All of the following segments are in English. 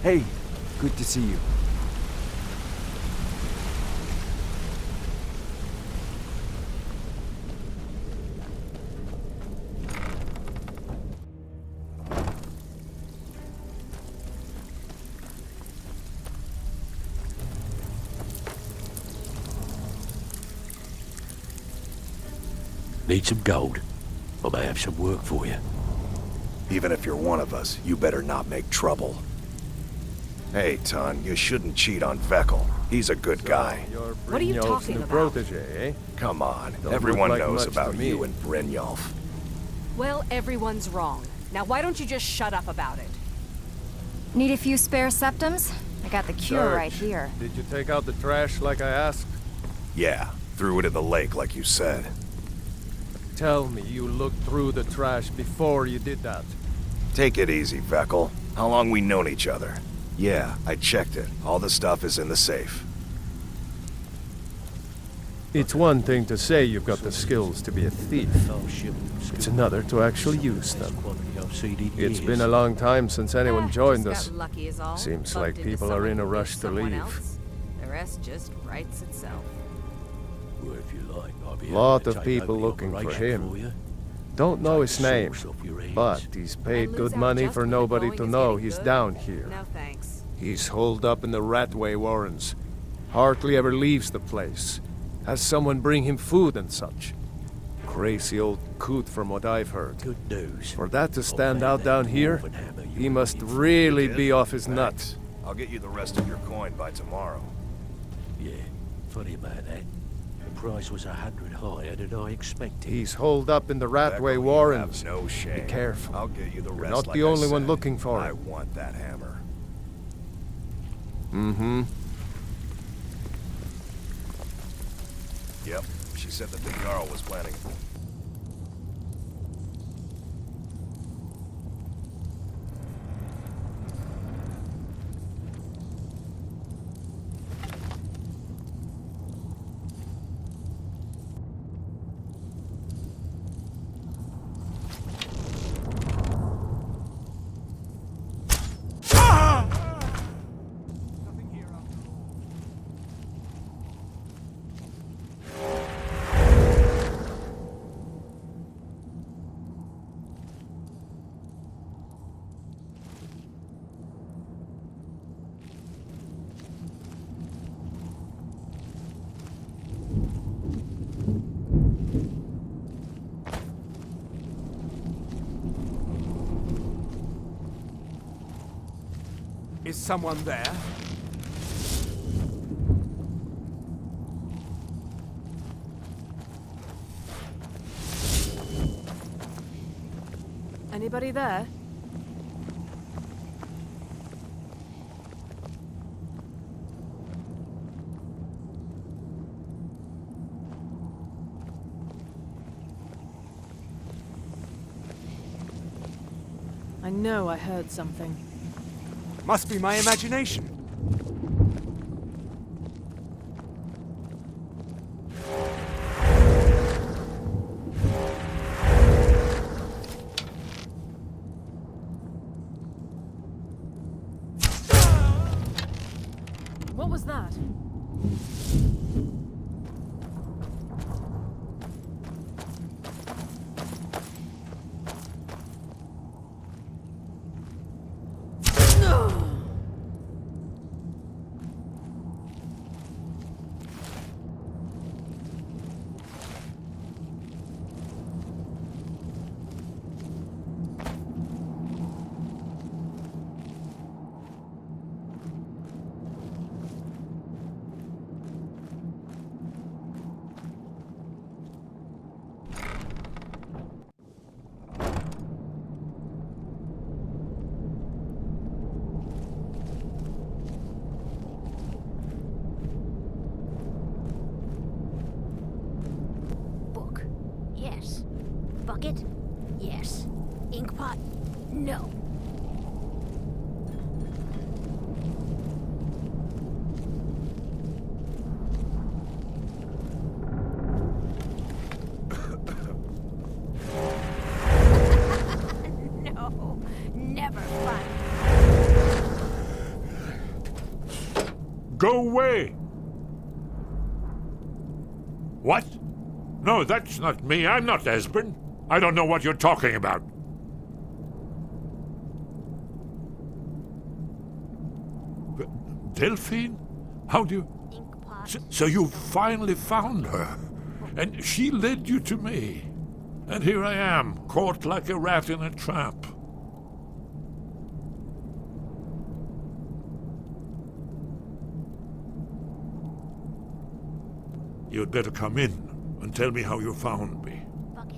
Hey, good to see you. Need some gold? I may have some work for you. Even if you're one of us, you better not make trouble. Hey, Ton, you shouldn't cheat on Vekel. He's a good guy. What are you talking about? Protege, eh? Come on, Don't everyone look like knows much to about me. you and Brynjolf. Well, everyone's wrong. Now why don't you just shut up about it? Need a few spare septums? I got the cure right Sarge, here. Did you take out the trash like I asked? Yeah, threw it in the lake like you said. Tell me you looked through the trash before you did that. Take it easy, Vekel. How long we known each other? Yeah, I checked it. All the stuff is in the safe. It's one thing to say you've got the skills to be a thief. It's another to actually use them. It's been a long time since anyone joined Just us. got lucky is all. Seems Bumped like into people are someone in a who rush knew to someone leave. else. The rest just writes itself. Well, if you like, I'll be Lot able to of take people over the looking for operation him. for you. Don't know Take his the name, sauce off your hands. but he's paid lose good out money just for when the nobody going to is know getting he's good. down here. No thanks. He's holed up in the Ratway Warrens. Hardly ever leaves the place. Has someone bring him food and such. Crazy old coot from what I've heard. Good news. For that to stand I'll out have down that here, dwarven hammer you he were must looking for. really Did? be off his nut. Thanks. I'll get you the rest of your coin by tomorrow. Yeah, funny about that. The price was 100 higher than I expected. He's holed up in the Ratway Vekel, you Warrens. have no shame. Be careful. I'll get you the You're rest not like the I only one said. looking for I it. want that hammer. Mm-hmm. Yep, she said that the Jarl was planning. Is someone there? Anybody there? I know I heard something. Must be my imagination. What was that? Book. Yes. Bucket? Yes. Inkpot? No. No. Never fun. Go away! What? No, that's not me. I'm not Esbern. I don't know what you're talking about. Delphine? How do you... So you finally found her, and she led you to me. And here I am, caught like a rat in a trap. You'd better come in and tell me how you found me,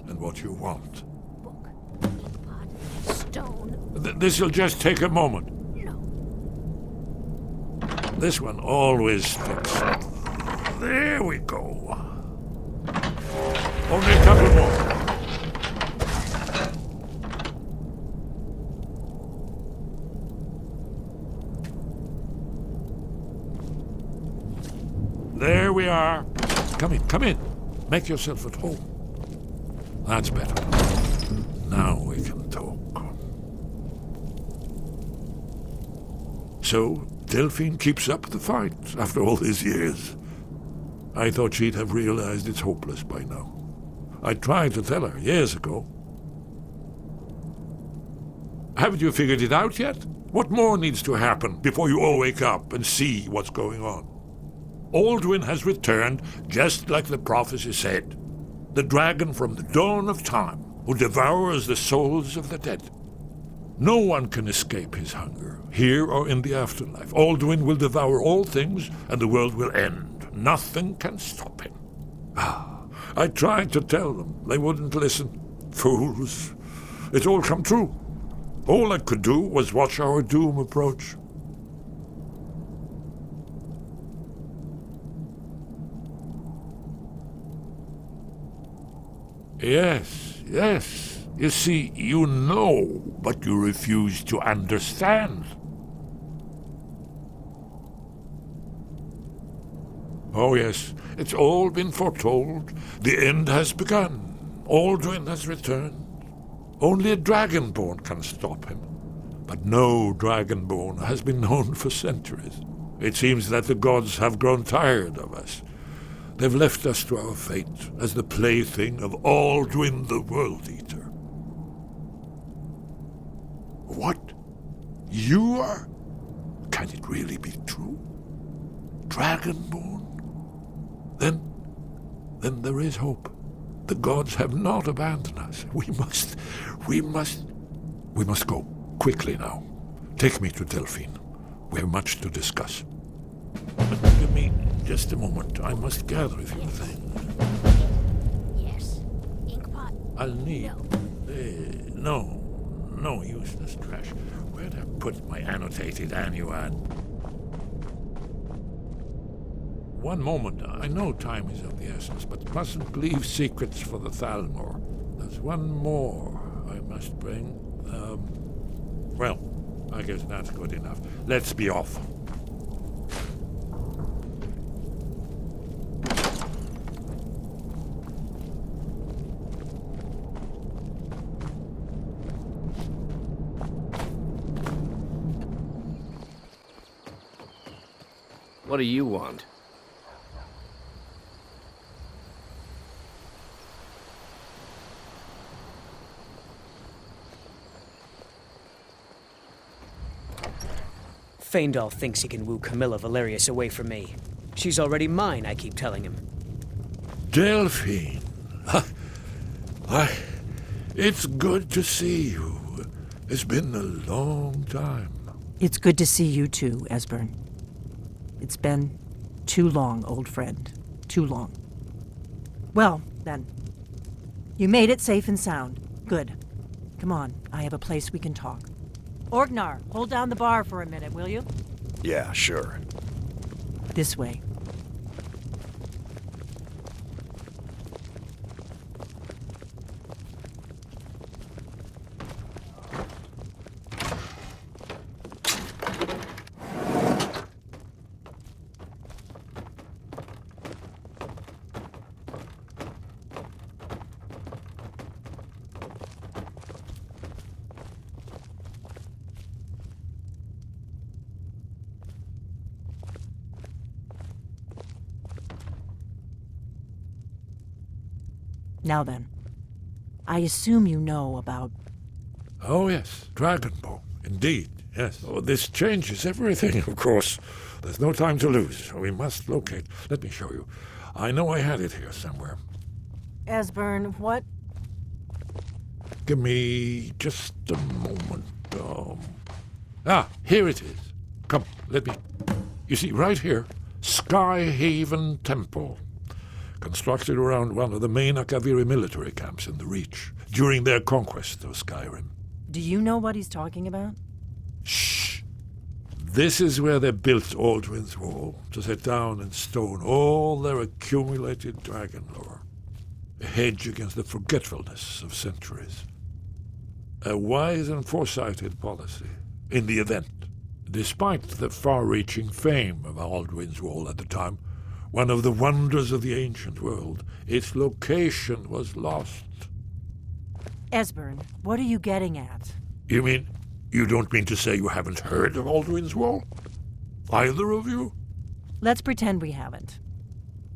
and what you want. Book. Inkpot. Stone. This'll just take a moment. No. This one always sticks. There we go. Only a couple more. There we are. Come in, come in. Make yourself at home. That's better. Now we can talk. So, Delphine keeps up the fight after all these years. I thought she'd have realized it's hopeless by now. I tried to tell her years ago. Haven't you figured it out yet? What more needs to happen before you all wake up and see what's going on? Alduin has returned just like the prophecy said. The dragon from the dawn of time who devours the souls of the dead. No one can escape his hunger, here or in the afterlife. Alduin will devour all things and the world will end. Nothing can stop him. I tried to tell them. They wouldn't listen. Fools. It's all come true. All I could do was watch our doom approach. Yes, yes. You see, you know, but you refuse to understand. Oh yes, it's all been foretold. The end has begun. Alduin has returned. Only a dragonborn can stop him. But no dragonborn has been known for centuries. It seems that the gods have grown tired of us. They've left us to our fate as the plaything of Alduin the World Eater. What? You are? Can it really be true? Dragonborn? Then there is hope. The gods have not abandoned us. We must go. Quickly now. Take me to Delphine. We have much to discuss. But give me just a moment. I must gather a few things. Yes. Inkpot. I'll need... No useless trash. Where'd I put my annotated annuad? One moment. I know time is of the essence, but mustn't leave secrets for the Thalmor. There's one more I must bring. Well, I guess that's good enough. Let's be off. What do you want? Feindal thinks he can woo Camilla Valerius away from me. She's already mine, I keep telling him. Delphine. It's good to see you. It's been a long time. It's good to see you too, Esbern. It's been too long, old friend. Too long. Well, then. You made it safe and sound. Good. Come on, I have a place we can talk. Orgnar, hold down the bar for a minute, will you? Yeah, sure. This way. Now then, I assume you know about... Oh, yes, Dragonbow. Indeed, yes. Oh, this changes everything, of course. There's no time to lose. We must locate. Let me show you. I know I had it here somewhere. Esbern, what? Give me just a moment. Here it is. Come, let me... You see, right here, Skyhaven Temple. Constructed around one of the main Akaviri military camps in the Reach during their conquest of Skyrim. Do you know what he's talking about? Shh! This is where they built Alduin's Wall, to set down in stone all their accumulated dragon lore. A hedge against the forgetfulness of centuries. A wise and foresighted policy, in the event. Despite the far-reaching fame of Alduin's Wall at the time, one of the wonders of the ancient world, its location was lost. Esbern, what are you getting at? You don't mean to say you haven't heard of Alduin's Wall? Either of you? Let's pretend we haven't.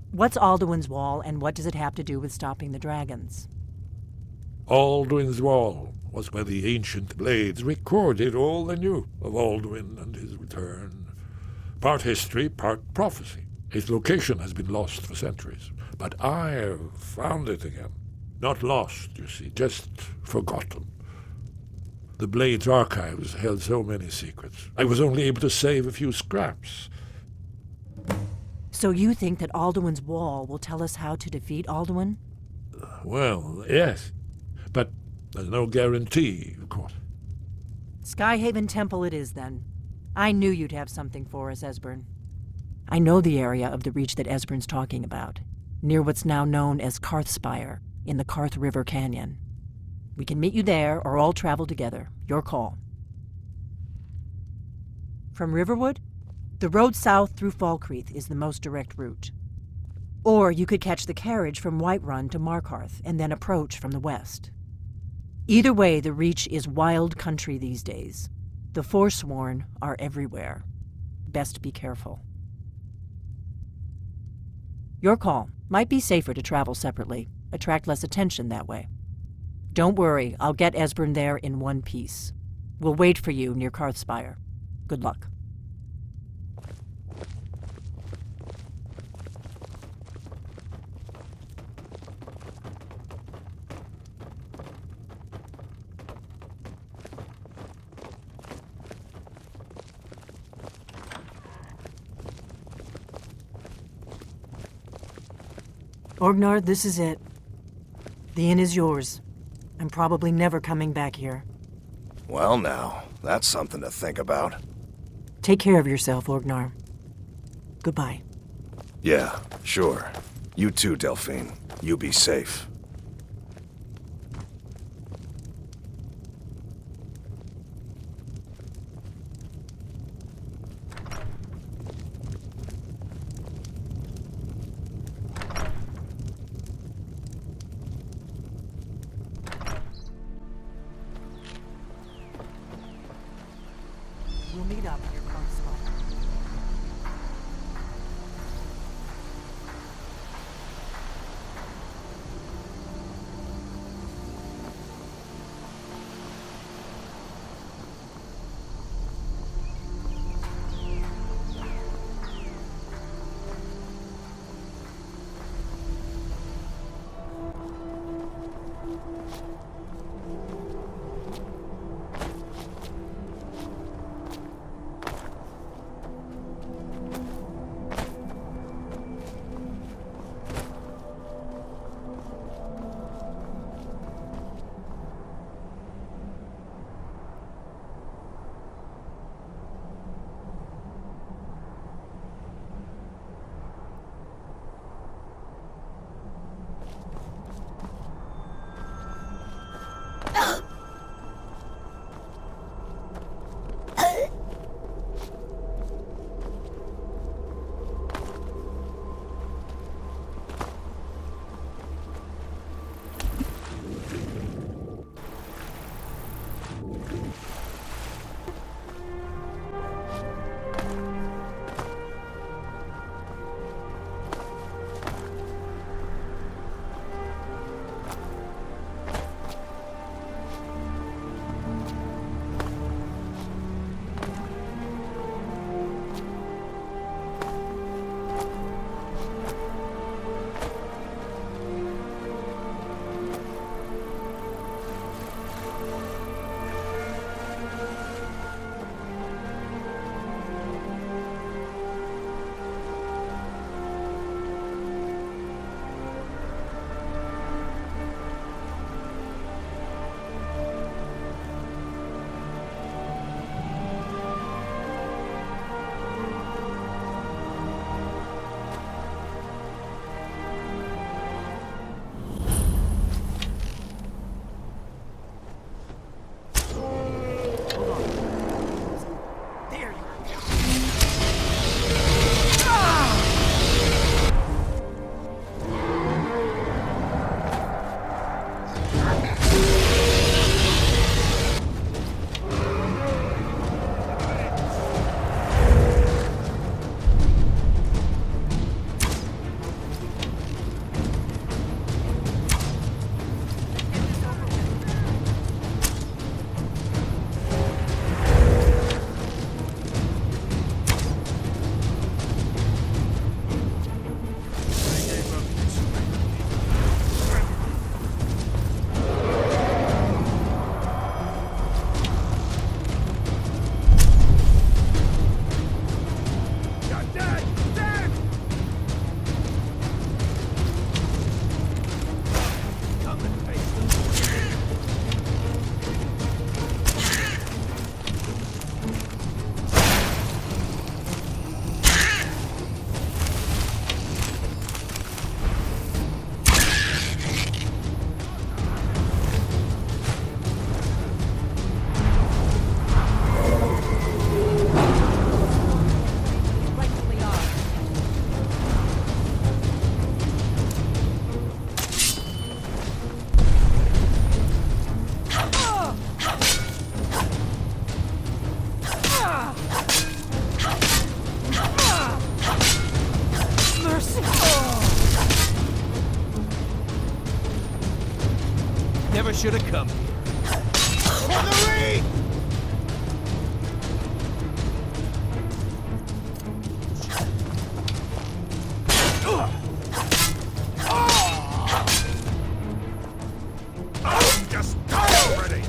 What's Alduin's Wall, and what does it have to do with stopping the dragons? Alduin's Wall was where the ancient blades recorded all they knew of Alduin and his return. Part history, part prophecy. Its location has been lost for centuries, but I have found it again. Not lost, you see, just forgotten. The Blade's archives held so many secrets. I was only able to save a few scraps. So you think that Alduin's Wall will tell us how to defeat Alduin? Well, yes. But there's no guarantee, of course. Skyhaven Temple it is, then. I knew you'd have something for us, Esbern. I know the area of the Reach that Esbern's talking about, near what's now known as Karthspire, in the Karth River Canyon. We can meet you there, or all travel together. Your call. From Riverwood, the road south through Falkreath is the most direct route. Or you could catch the carriage from Whiterun to Markarth, and then approach from the west. Either way, the Reach is wild country these days. The Forsworn are everywhere. Best be careful. Your call. Might be safer to travel separately. Attract less attention that way. Don't worry, I'll get Esbern there in one piece. We'll wait for you near Karthspire. Good luck. Orgnar, this is it. The inn is yours. I'm probably never coming back here. Well now, that's something to think about. Take care of yourself, Orgnar. Goodbye. Yeah, sure. You too, Delphine. You be safe. We'll meet up near Karthspire. never should have come. Just die already!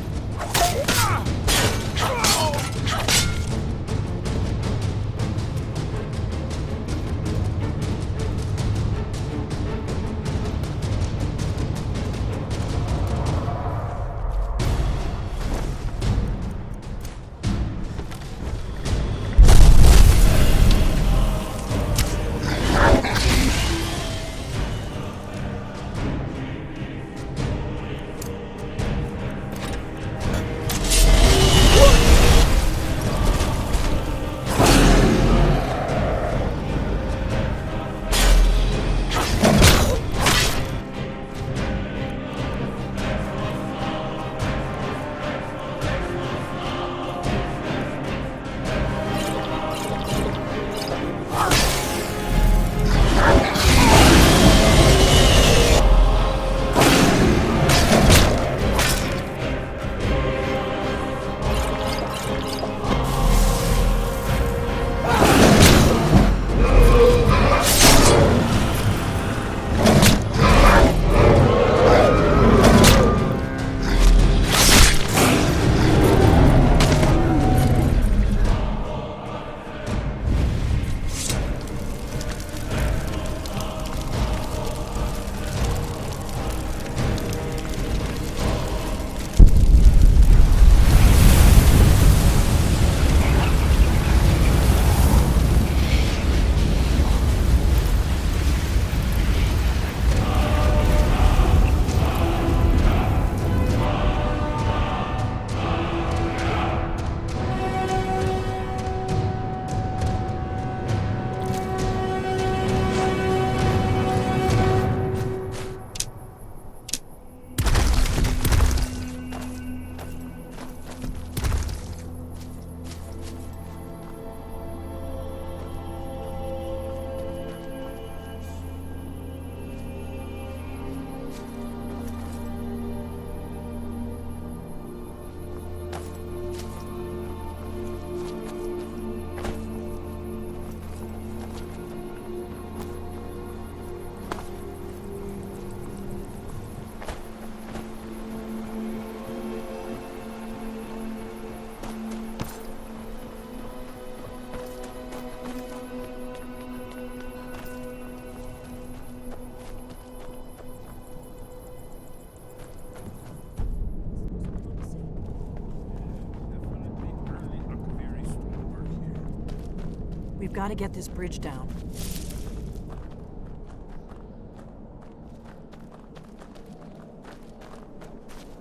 We've got to get this bridge down.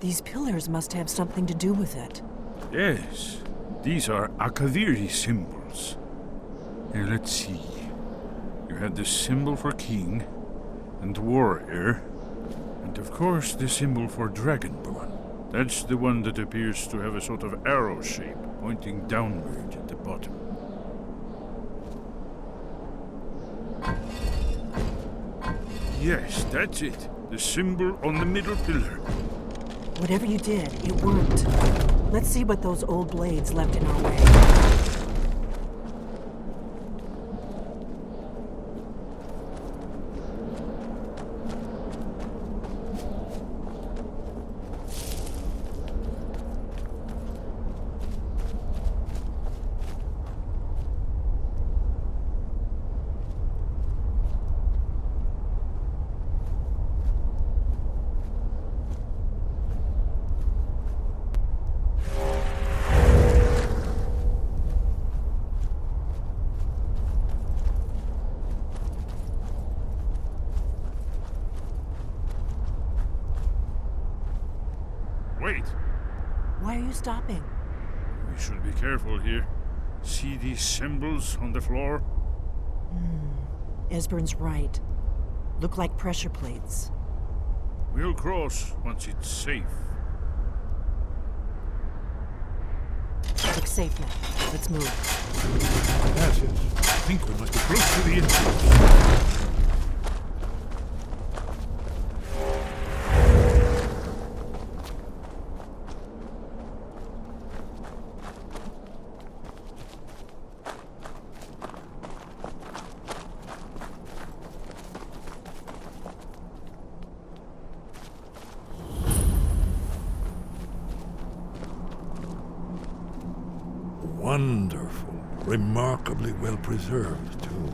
These pillars must have something to do with it. Yes, these are Akaviri symbols. Here, let's see. You had the symbol for king and warrior, and of course the symbol for dragonborn. That's the one that appears to have a sort of arrow shape pointing downward at the bottom. Yes, that's it. The symbol on the middle pillar. Whatever you did, it worked. Let's see what those old blades left in our way. Wait! Why are you stopping? We should be careful here. See these symbols on the floor? Esbern's right. Look like pressure plates. We'll cross once it's safe. Looks safe now. Let's move. That's it. I think we must be close to the entrance. Wonderful. Remarkably well preserved, too.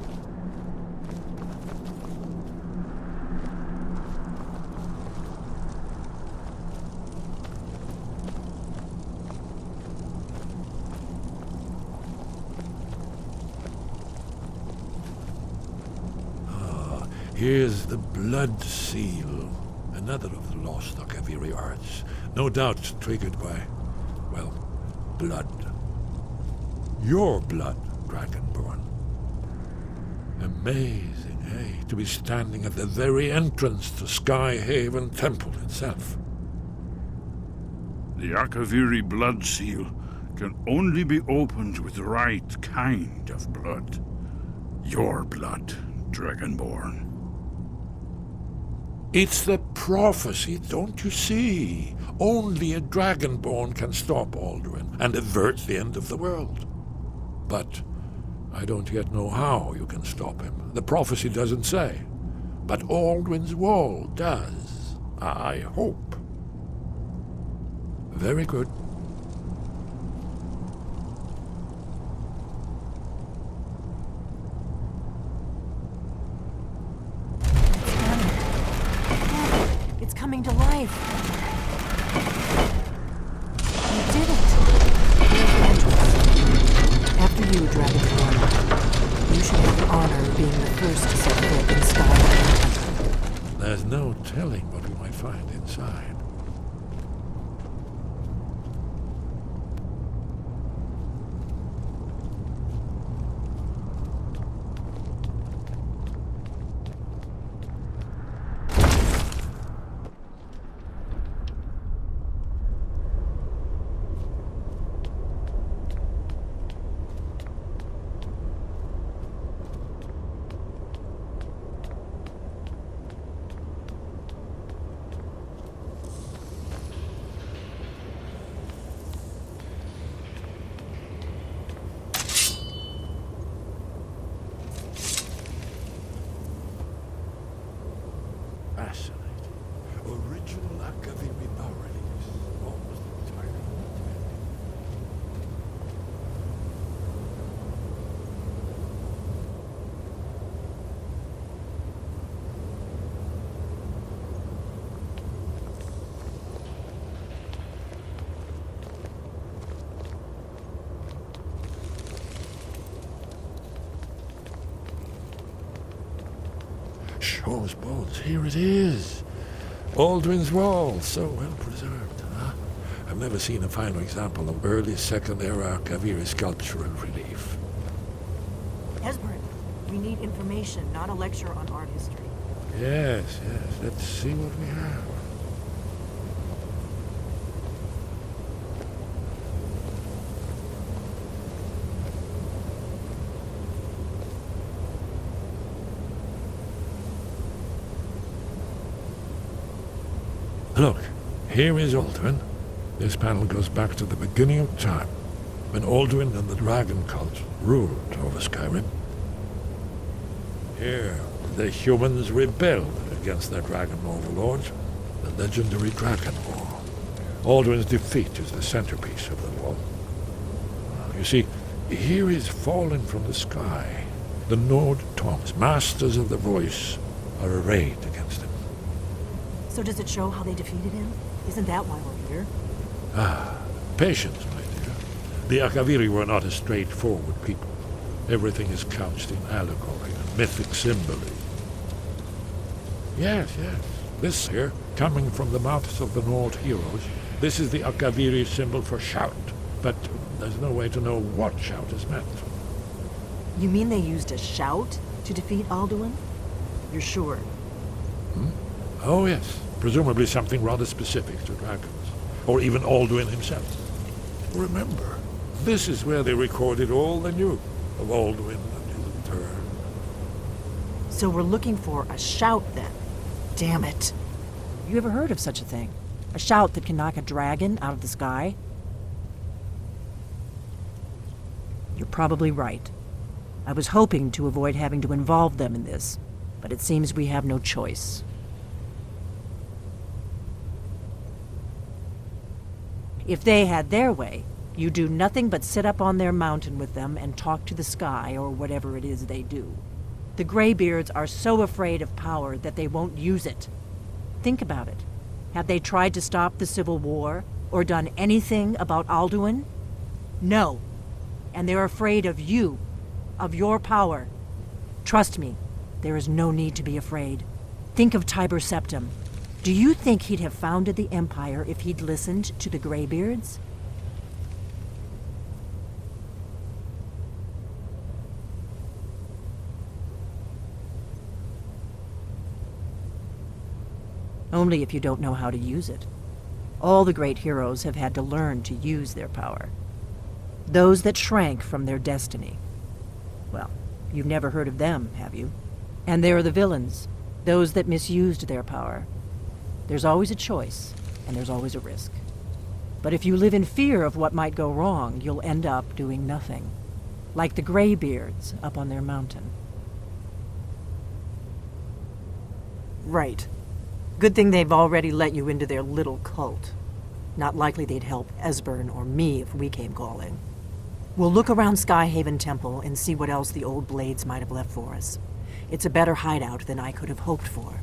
Here's the Blood Seal, another of the lost Akaviri arts. No doubt triggered by, well, blood. Your blood, Dragonborn. Amazing, eh? To be standing at the very entrance to Skyhaven Temple itself. The Akaviri blood seal can only be opened with the right kind of blood. Your blood, Dragonborn. It's the prophecy, don't you see? Only a Dragonborn can stop Alduin and avert the end of the world. But I don't yet know how you can stop him. The prophecy doesn't say. But Alduin's Wall does. I hope. Very good. It's coming to life. You did it. Here's the entrance. After you, Dragonborn. You should have the honor of being the first to set foot in Skyrim. There's no telling what we might find inside. Fascinating. Original Akaviri bas-reliefs. Almost entirely. Shaw's bones, here it is. Alduin's Wall, so well preserved, huh? I've never seen a finer example of early Second Era Akaviri sculptural relief. Esbern, we need information, not a lecture on art history. Yes, let's see what we have. Look, here is Alduin. This panel goes back to the beginning of time, when Alduin and the dragon cult ruled over Skyrim. Here, the humans rebelled against their dragon overlords, the legendary Dragon War. Alduin's defeat is the centerpiece of the wall. You see, here is fallen from the sky. The Nord Tongs, masters of the voice, are arrayed against him. So does it show how they defeated him? Isn't that why we're here? Patience, my dear. The Akaviri were not a straightforward people. Everything is couched in allegory and mythic symbolism. Yes. This here, coming from the mouths of the Nord heroes, this is the Akaviri symbol for shout. But there's no way to know what shout is meant. You mean they used a shout to defeat Alduin? You're sure? Oh, yes. Presumably something rather specific to dragons. Or even Alduin himself. Remember, this is where they recorded all they knew of Alduin and his return. So we're looking for a shout, then. Damn it. You ever heard of such a thing? A shout that can knock a dragon out of the sky? You're probably right. I was hoping to avoid having to involve them in this, but it seems we have no choice. If they had their way, You do nothing but sit up on their mountain with them and talk to the sky or whatever it is they do. The Greybeards are so afraid of power that they won't use it. Think about it. Have they tried to stop the Civil War or done anything about Alduin? No. And they're afraid of you, of your power. Trust me, there is no need to be afraid. Think of Tiber Septim. Do you think he'd have founded the Empire if he'd listened to the Greybeards? Only if you don't know how to use it. All the great heroes have had to learn to use their power. Those that shrank from their destiny. Well, you've never heard of them, have you? And there are the villains, those that misused their power. There's always a choice, and there's always a risk. But if you live in fear of what might go wrong, you'll end up doing nothing. Like the Greybeards up on their mountain. Right. Good thing they've already let you into their little cult. Not likely they'd help Esbern or me if we came calling. We'll look around Skyhaven Temple and see what else the old Blades might have left for us. It's a better hideout than I could have hoped for.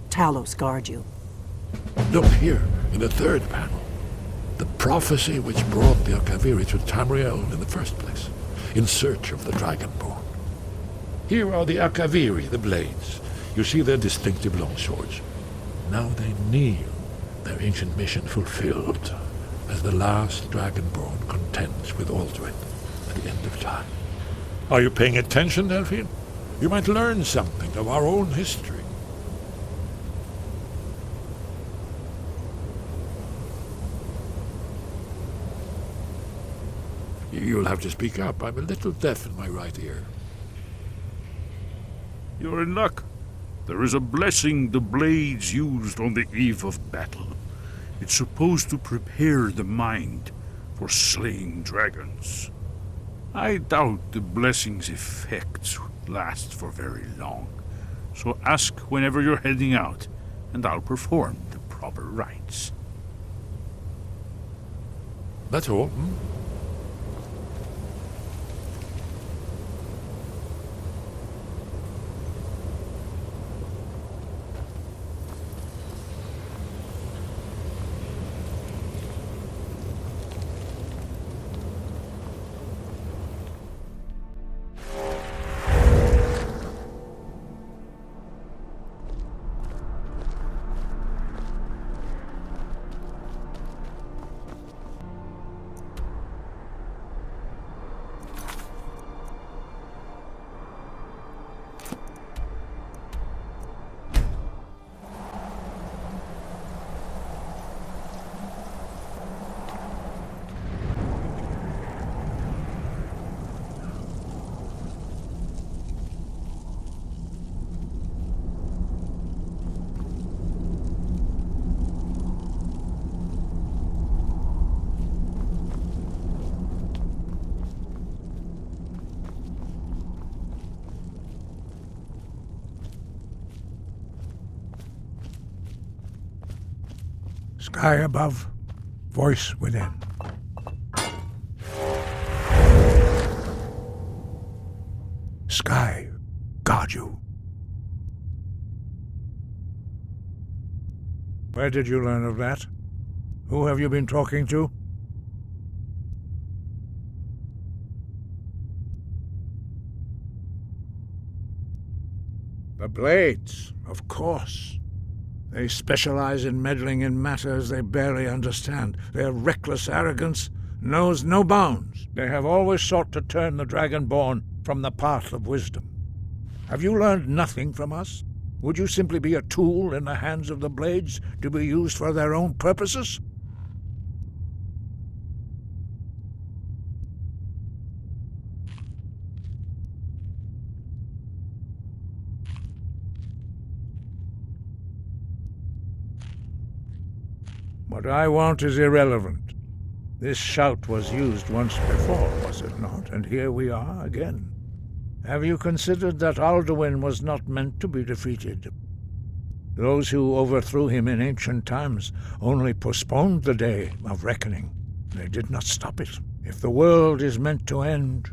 Talos guard you. Look here, in the third panel. The prophecy which brought the Akaviri to Tamriel in the first place, in search of the Dragonborn. Here are the Akaviri, the Blades. You see their distinctive longswords. Now they kneel, their ancient mission fulfilled, as the last Dragonborn contends with Alduin at the end of time. Are you paying attention, Delphine? You might learn something of our own history. You'll have to speak up. I'm a little deaf in my right ear. You're in luck. There is a blessing the Blades used on the eve of battle. It's supposed to prepare the mind for slaying dragons. I doubt the blessing's effects last for very long. So ask whenever you're heading out, and I'll perform the proper rites. That's all. Sky above, voice within. Sky, guard you. Where did you learn of that? Who have you been talking to? The Blades, of course. They specialize in meddling in matters they barely understand. Their reckless arrogance knows no bounds. They have always sought to turn the Dragonborn from the path of wisdom. Have you learned nothing from us? Would you simply be a tool in the hands of the Blades to be used for their own purposes? What I want is irrelevant. This shout was used once before, was it not? And here we are again. Have you considered that Alduin was not meant to be defeated? Those who overthrew him in ancient times only postponed the day of reckoning. They did not stop it. If the world is meant to end,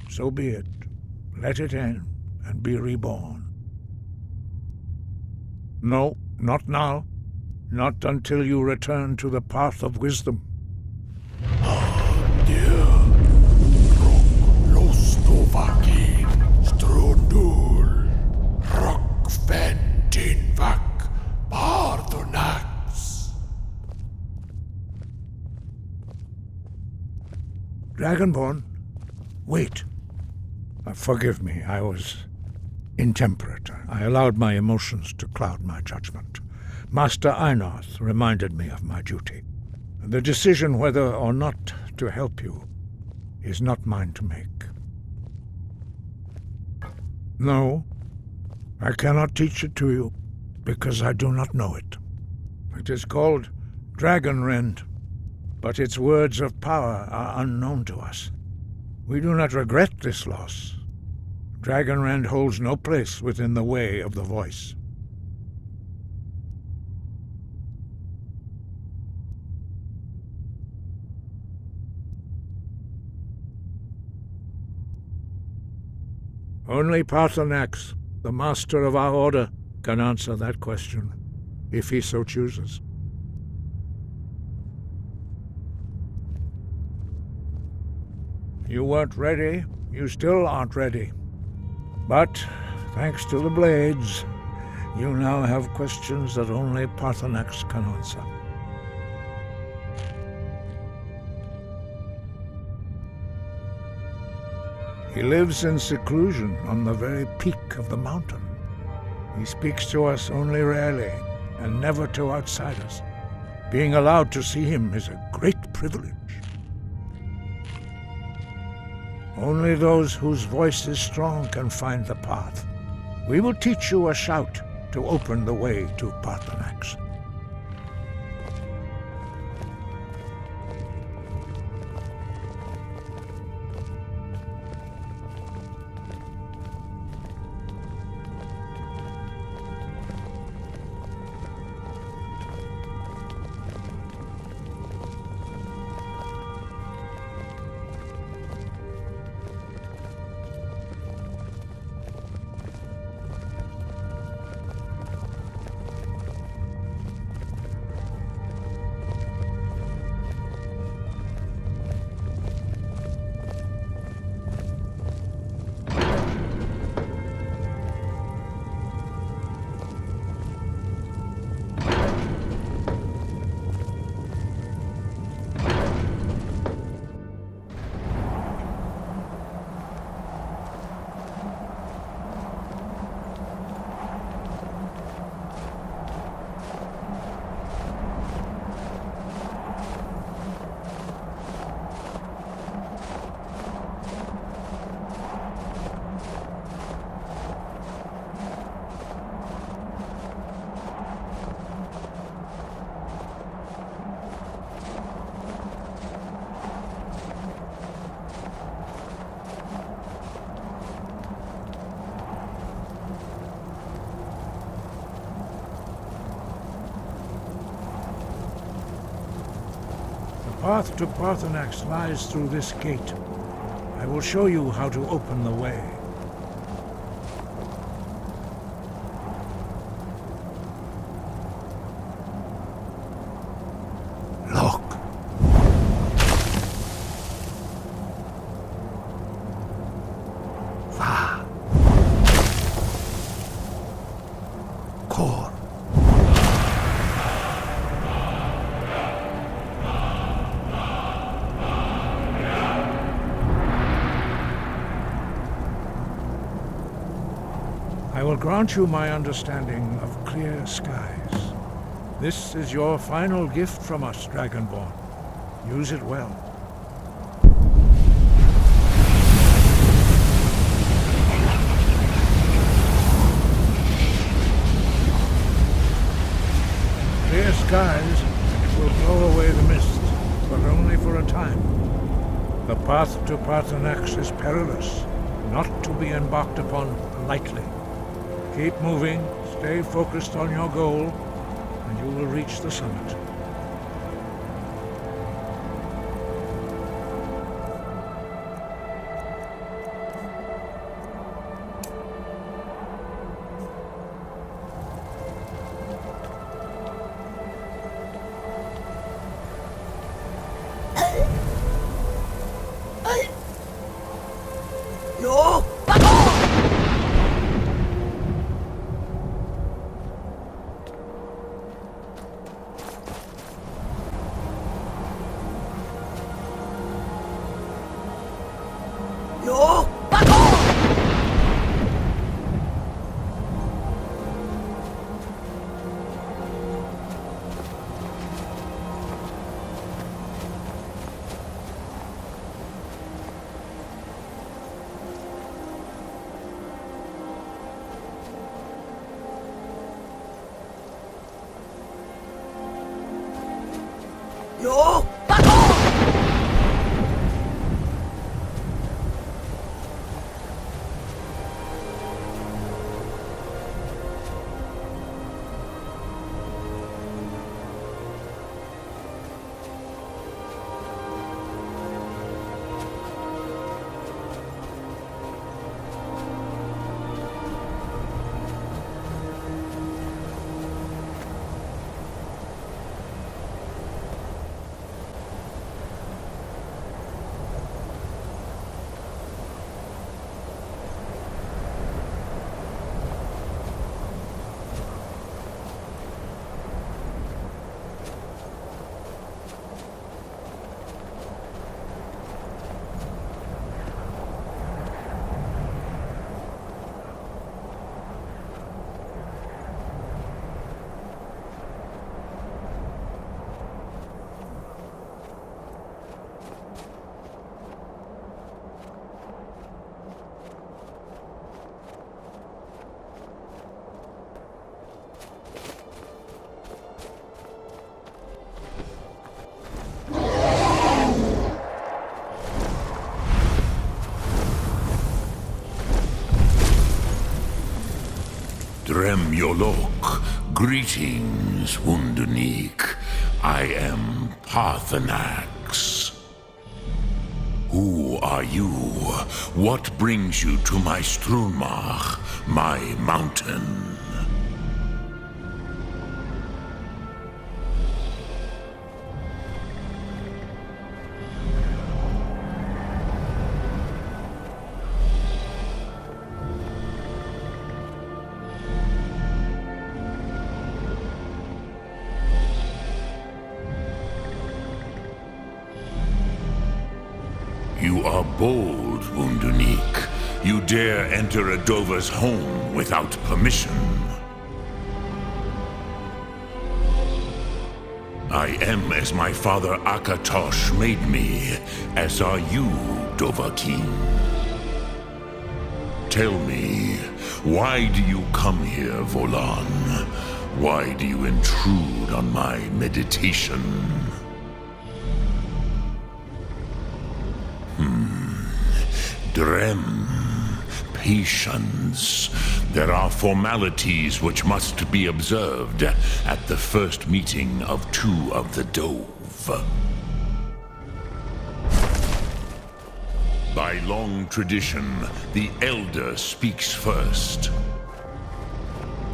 so be it. Let it end and be reborn. No, not now. Not until you return to the path of wisdom. Paarthurnax. Dragonborn, wait. Forgive me, I was intemperate. I allowed my emotions to cloud my judgment. Master Einarth reminded me of my duty. The decision whether or not to help you is not mine to make. No, I cannot teach it to you, because I do not know it. It is called Dragon Rend, but its words of power are unknown to us. We do not regret this loss. Dragon Rend holds no place within the way of the voice. Only Paarthurnax, the master of our order, can answer that question, if he so chooses. You weren't ready. You still aren't ready. But, thanks to the blades, you now have questions that only Paarthurnax can answer. He lives in seclusion on the very peak of the mountain. He speaks to us only rarely, and never to outsiders. Being allowed to see him is a great privilege. Only those whose voice is strong can find the path. We will teach you a shout to open the way to Paarthurnax. The path to Paarthurnax lies through this gate. I will show you how to open the way. Look. Va. Kor. I will grant you my understanding of clear skies. This is your final gift from us, Dragonborn. Use it well. Clear skies will blow away the mist, but only for a time. The path to Paarthurnax is perilous, not to be embarked upon lightly. Keep moving, stay focused on your goal, and you will reach the summit. You back off! You back off! Dremyolok, greetings, Wunderneek. I am Paarthurnax. Who are you? What brings you to my Strunmach, my mountain? You are bold, Wunderneek. You dare enter a Dova's home without permission. I am as my father Akatosh made me, as are you, Dovahkiin. Tell me, why do you come here, Volan? Why do you intrude on my meditation? Drem, patience. There are formalities which must be observed at the first meeting of two of the Dove. By long tradition, the Elder speaks first.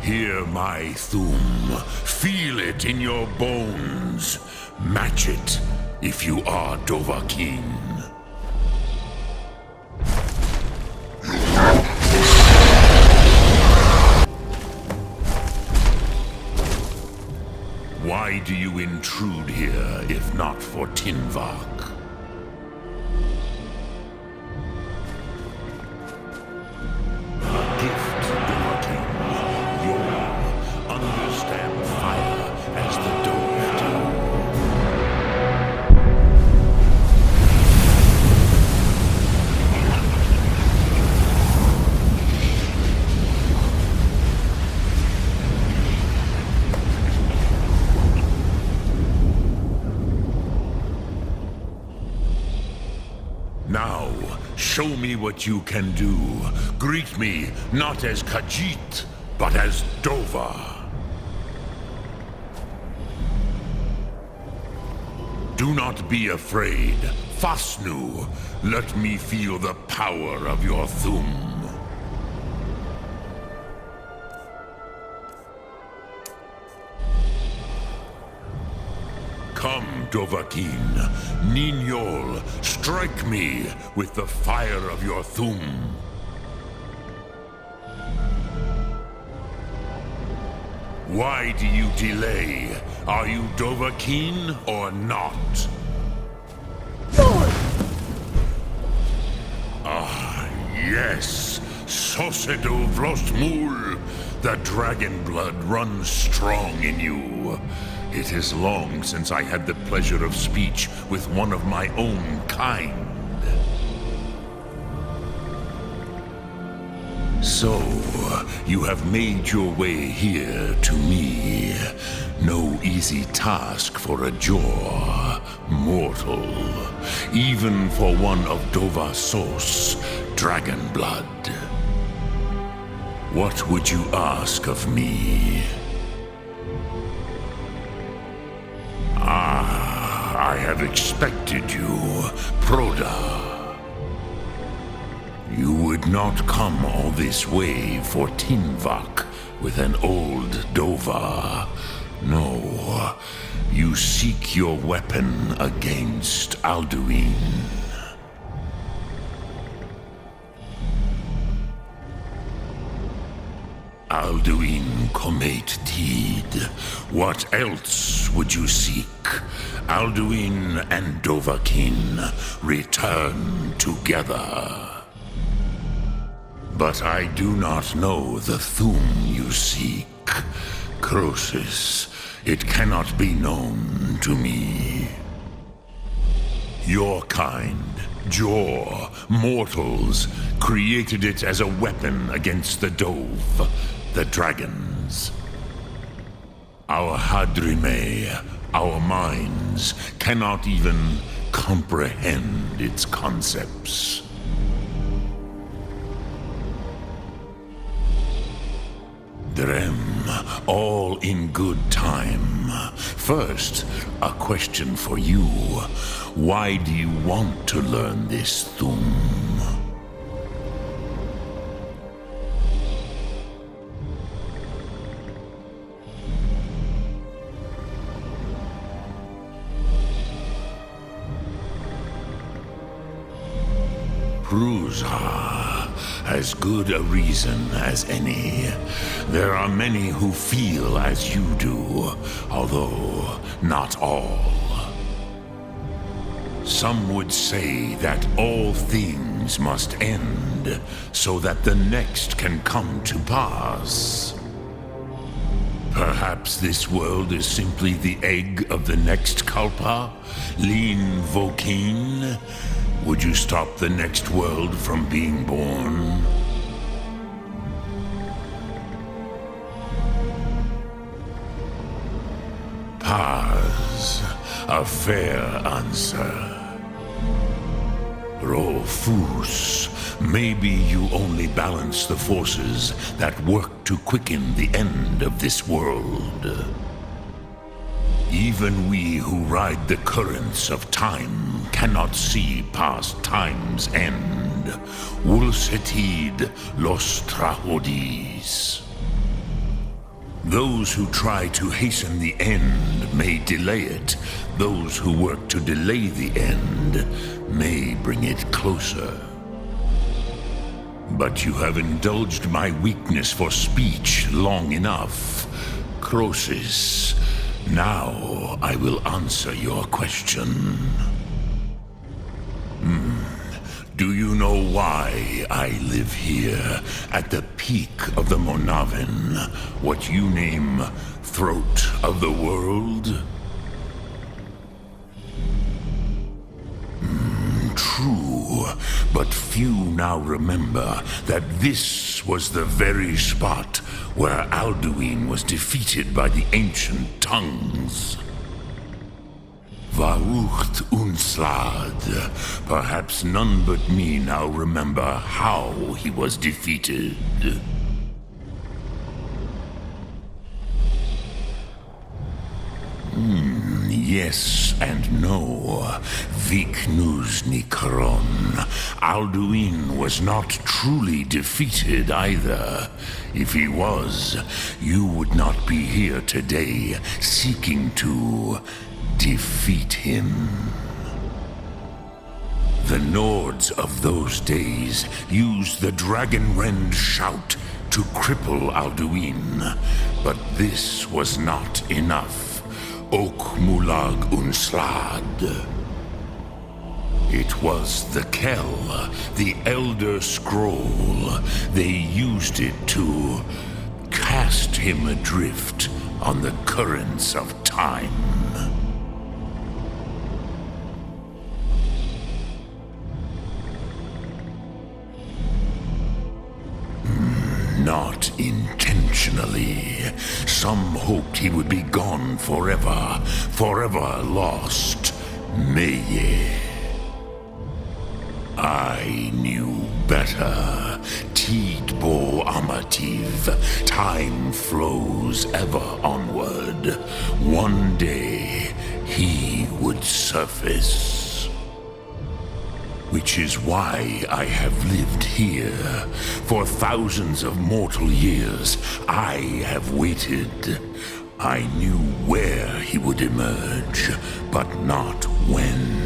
Hear my Thum. Feel it in your bones. Match it if you are Dovahkiin. Why do you intrude here, if not for Tinvak? A gift, Dovahkiin. You understand fire as the Dove do. Now, show me what you can do. Greet me not as Khajiit, but as Dova. Do not be afraid. Fasnu, let me feel the power of your Thum. Come, Dovahkiin. Ninyol, strike me with the fire of your Thum. Why do you delay? Are you Dovahkiin or not? Ah. Yes, Sosedo Vrostmul, the dragon blood runs strong in you. It is long since I had the pleasure of speech with one of my own kind. So, you have made your way here to me. No easy task for a jaw, mortal. Even for one of Dovasos, dragon blood. What would you ask of me? Ah, I have expected you, Proda. You would not come all this way for Tinvak with an old Dova. No, you seek your weapon against Alduin. Alduin Comate Tid. What else would you seek? Alduin and Dovahkiin return together. But I do not know the Thum you seek. Croesus, it cannot be known to me. Your kind, Jor, mortals, created it as a weapon against the Dove, the dragons. Our Hadrime, our minds, cannot even comprehend its concepts. Drem, all in good time. First, a question for you. Why do you want to learn this Thum? Prusa. As good a reason as any. There are many who feel as you do, although not all. Some would say that all things must end, so that the next can come to pass. Perhaps this world is simply the egg of the next Kalpa, Lin Vokin. Would you stop the next world from being born? Paz, a fair answer. Rofus, maybe you only balance the forces that work to quicken the end of this world. Even we who ride the currents of time cannot see past time's end. Wulsetid los trahodis. Those who try to hasten the end may delay it. Those who work to delay the end may bring it closer. But you have indulged my weakness for speech long enough. Croesus, now I will answer your question. Do you know why I live here, at the peak of the Monavin, what you name Throat of the World? True, but few now remember that this was the very spot where Alduin was defeated by the ancient tongues. Varucht Unslad. Perhaps none but me now remember how he was defeated. Yes and no. Viknus Nikaron. Alduin was not truly defeated either. If he was, you would not be here today seeking to defeat him. The Nords of those days used the Dragonrend shout to cripple Alduin, but this was not enough. Ok Mulag Unslad. It was the Kell, the Elder Scroll. They used it to cast him adrift on the currents of time. Not intentionally. Some hoped he would be gone forever, forever lost. Meye. I knew better. Tidbo Amativ. Time flows ever onward. One day, he would surface. Which is why I have lived here. For thousands of mortal years, I have waited. I knew where he would emerge, but not when.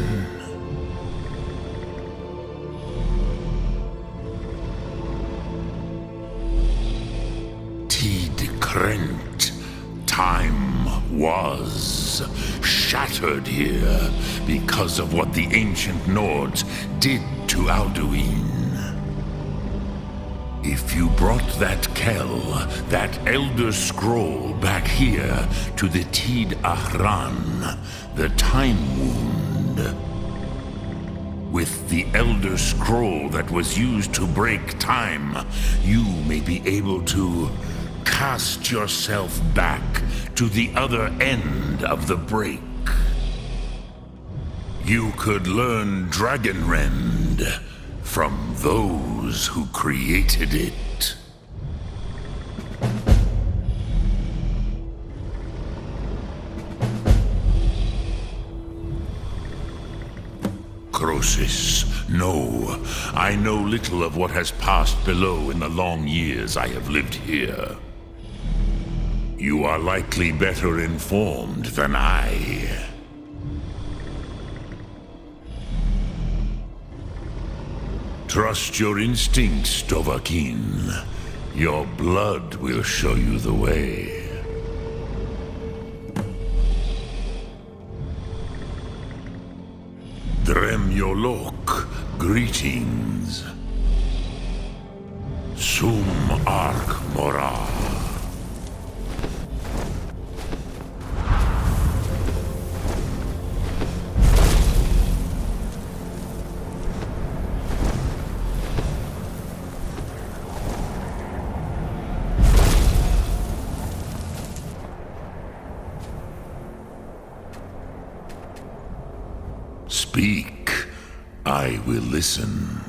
Krent. Time was shattered here because of what the ancient Nords did to Alduin. If you brought that Kell, that Elder Scroll back here to the Tid Ahran, the Time Wound, with the Elder Scroll that was used to break time, you may be able to cast yourself back to the other end of the break. You could learn Dragonrend from those who created it. Crosis, no. I know little of what has passed below in the long years I have lived here. You are likely better informed than I. Trust your instincts, Dovahkiin. Your blood will show you the way. Drem Yolok, greetings. Sum Ark Morah. Speak. I will listen.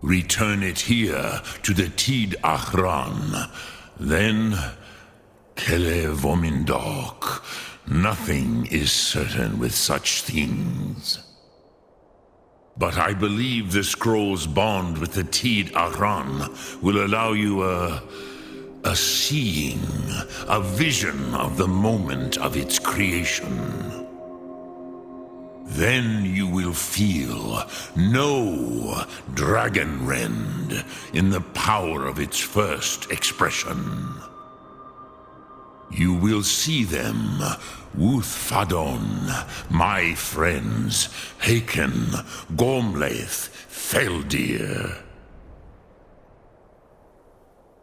Return it here to the Tid Ahran. Then, Kele Vomindok. Nothing is certain with such things. But I believe the scroll's bond with the Tid Ahran will allow you a seeing, a vision of the moment of its creation. Then you will feel, know Dragonrend in the power of its first expression. You will see them, Wuthfadon, my friends, Haken, Gormlaith, Feldir.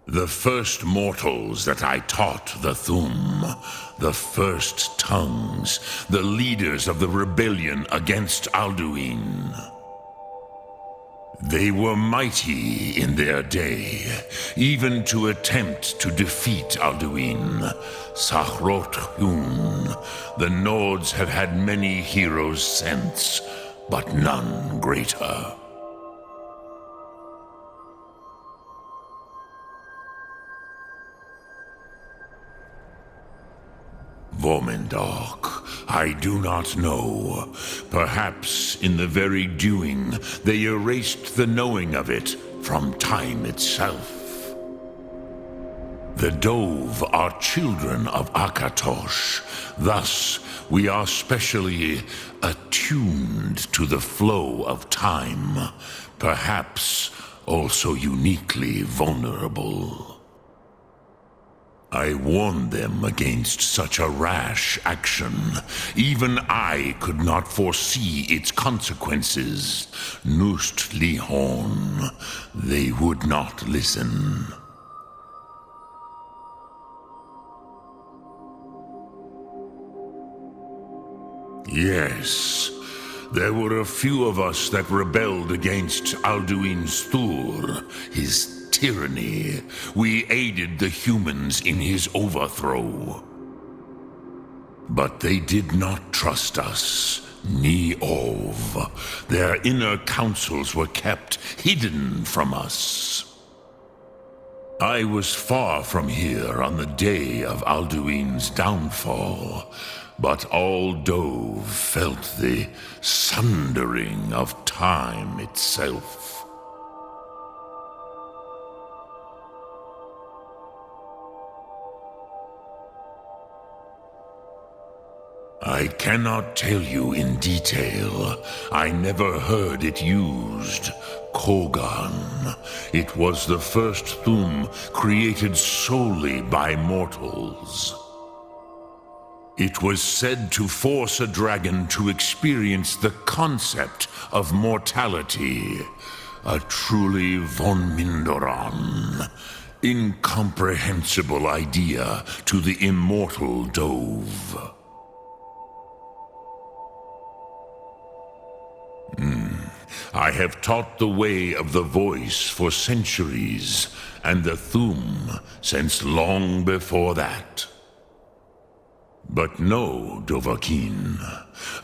The first mortals that I taught the Thum, the first tongues, the leaders of the rebellion against Alduin. They were mighty in their day, even to attempt to defeat Alduin. Sahrot Hun, the Nords have had many heroes since, but none greater. Vomindok, I do not know. Perhaps in the very doing, they erased the knowing of it from time itself. The Dove are children of Akatosh. Thus, we are specially attuned to the flow of time, perhaps also uniquely vulnerable. I warned them against such a rash action. Even I could not foresee its consequences. Nust Lihon. They would not listen. Yes, there were a few of us that rebelled against Alduin Stur, his tyranny. We aided the humans in his overthrow. But they did not trust us, ni Ov. Their inner counsels were kept hidden from us. I was far from here on the day of Alduin's downfall, but all Dove felt the sundering of time itself. I cannot tell you in detail. I never heard it used. Kogan. It was the first Thum created solely by mortals. It was said to force a dragon to experience the concept of mortality. A truly von Mindoran. Incomprehensible idea to the immortal Dove. I have taught the way of the voice for centuries, and the Thum since long before that. But no, Dovahkiin.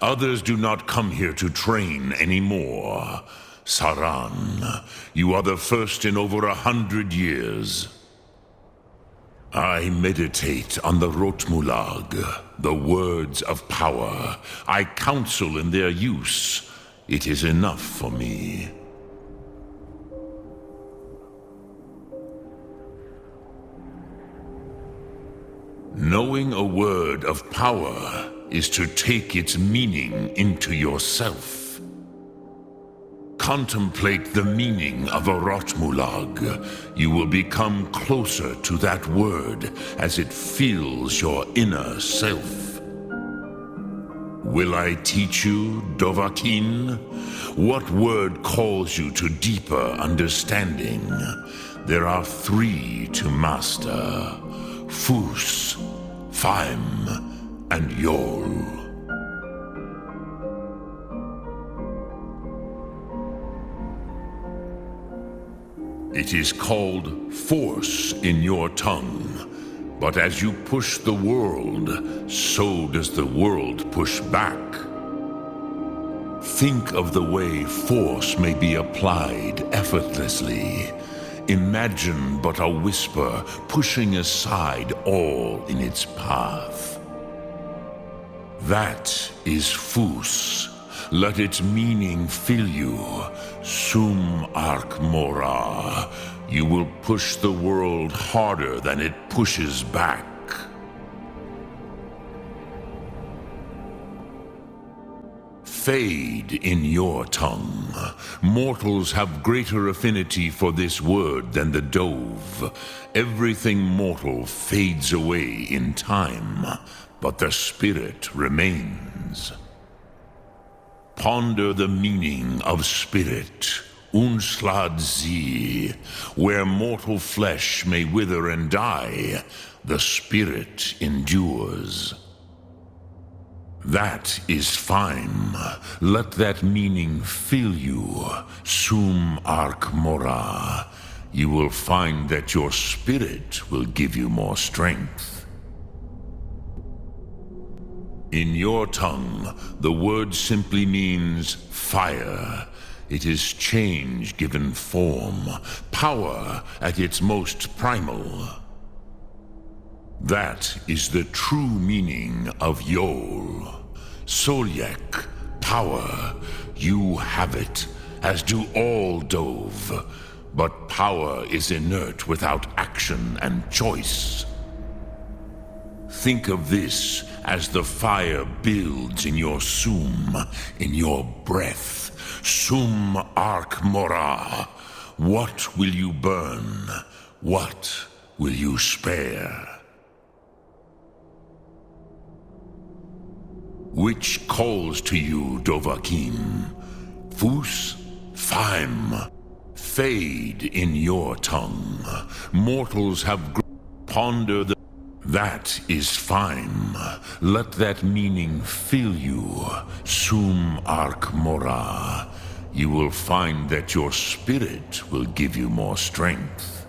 Others do not come here to train anymore. Saran, you are the first in over 100 years. I meditate on the Rotmulag, the words of power. I counsel in their use. It is enough for me. Knowing a word of power is to take its meaning into yourself. Contemplate the meaning of a Rotmulag. You will become closer to that word as it fills your inner self. Will I teach you, Dovahkiin? What word calls you to deeper understanding? There are 3 to master. Fus, Faim, and Yol. It is called force in your tongue. But as you push the world, so does the world push back. Think of the way force may be applied effortlessly. Imagine but a whisper pushing aside all in its path. That is Fus. Let its meaning fill you. Sum Ark Mora. You will push the world harder than it pushes back. Fade in your tongue. Mortals have greater affinity for this word than the Dove. Everything mortal fades away in time, but the spirit remains. Ponder the meaning of spirit. Unslad Zi, where mortal flesh may wither and die, the spirit endures. That is fine. Let that meaning fill you. Sum Ark Mora. You will find that your spirit will give you more strength. In your tongue, the word simply means fire. It is change given form, power at its most primal. That is the true meaning of Yol. Solyek, power. You have it, as do all Dove. But power is inert without action and choice. Think of this as the fire builds in your sum, in your breath. Sum Ark Mora. What will you burn? What will you spare? Which calls to you, Dovahkiin? Fus, Faim, fade in your tongue. Mortals have ponder the... That is Faim. Let that meaning fill you, Sum Ark Mora. You will find that your spirit will give you more strength.